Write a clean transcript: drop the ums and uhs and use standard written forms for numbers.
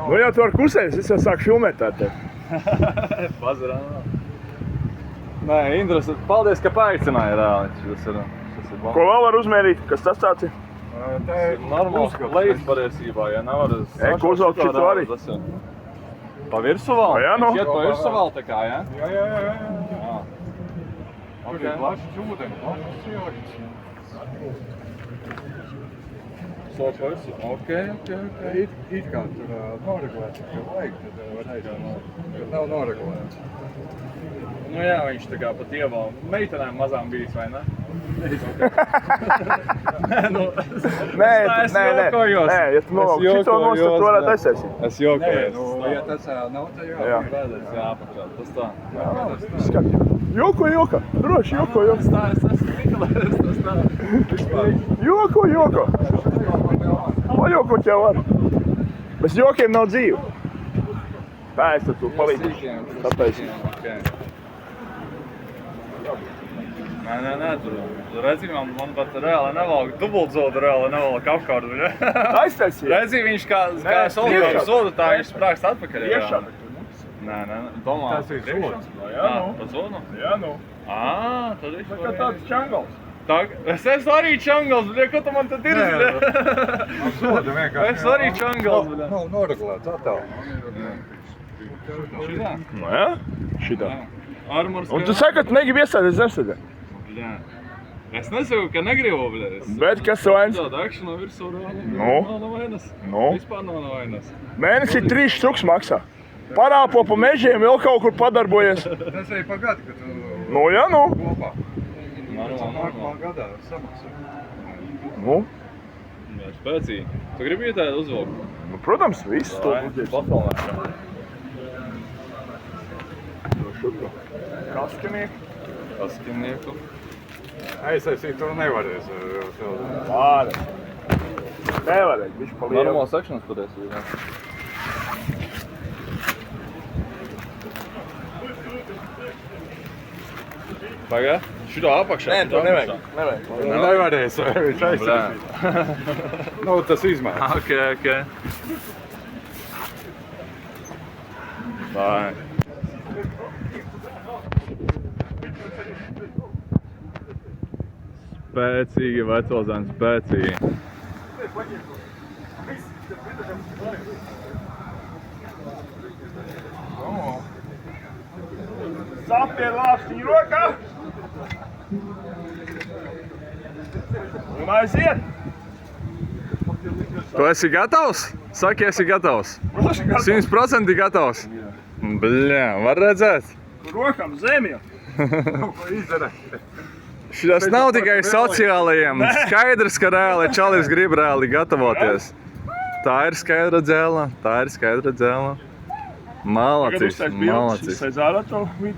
Nu jau tu vari kusēties, es jau sāku filmēt tā te. Pazarā. Nē, interesanti. Paldies, ka paaicināji reāli. Tas ir Ko vēl var uzmērīt? Kas tas tāds ir? Tas ir normāls lejas patiesībā, ja nevar... Ko uzvelk šitu arī? Pa virsu vēl? Jā, nu. Šķiet pa virsu vēl tā kā, ja? Jā. Tur ir plašs ūdeni, plašs ieliņš. Sopa virsu? Ok. It kā tur noregulēts, ja vajag, tad var aizsākt. Kad nav noregulēts. Nu jā, viņš tā kā pat ieval meitenēm mazām bijis, vai ne? Nē, ja tu novelk šito nost, tad tu varētu aizsēsīt. Es jokoju. Nē, nu, ja tas nav, tad jā. Jā. Jāpakā, tas tā. Skati. Joko. Droši, joko. Tas tā, es esmu Nikolais, tas tā. Joko. Pajokot jau var. Bez jokiem nav dzīve. Tā, es tad tu palīdzīšu. Tāpēc. Nē, tur redzi, man pat reāli nevalk, dubultzodu reāli nevalk apkārt. Aiztaisīja. Redzi, viņš kā solidāru zodu, tā viņš sprākst atpakaļ. Tiešām. Nē, domā. Tas ir zods. Jā, nu. Pa zodu? Jā, nu. Tad viņš Tā kā tāds čangals. Es esmu arī čangals, bļa, ko tu man tad ir? Zoda vienkārši. Es arī čangals, bļa. Nav noregulēts attālu. Šitā? Nu jā, šitā. Armors. Un tu saki, ka tu negribi iestāties zemesardē. Bļa. Es nesaku, ka negribu, bļa. Bet kas tu vainas? Tāda akšana virsū reāli. Nu? Nav vainas. Nu? Vispār nav vainas. Mēnesī 3 štuks maksā. Parāpo pa mežiem, vēl kaut kur padarbojies. Tas arī pa gadu, ka tu Nu, jā, nu. kopā. Normāli. Gadā samaksā. Nu, Jā, spēcīgi. Tu gribi ietēt uzvalku? nu protams, viss to būties. Patalnē. Kaskinieku. Aizsaistīt to nevarēs. Vārē. Nevarēs, bišķi pa lielu. Normāls akšanas patiesībā. Pagā? Šito apakšā? Nē, to nevajag. Nevarēs, viņš aizsaistīt. Nu, tas izmērs. Ok. Vai. Spēcīgi, vecozēni, spēcīgi. Sapie lāpstiņu rokā. Un aiziet. Tu esi gatavs? Saki, esi gatavs. 100% gatavs. Bļā, var redzēt. Rokam zemja. Šitas nav tikai sociālajiem. Skaidrs, ka reāli čalis grib reāli gatavoties. Tā ir skaidra dzēla. Malacis. Tagad uztais bildes, es aiz ārā to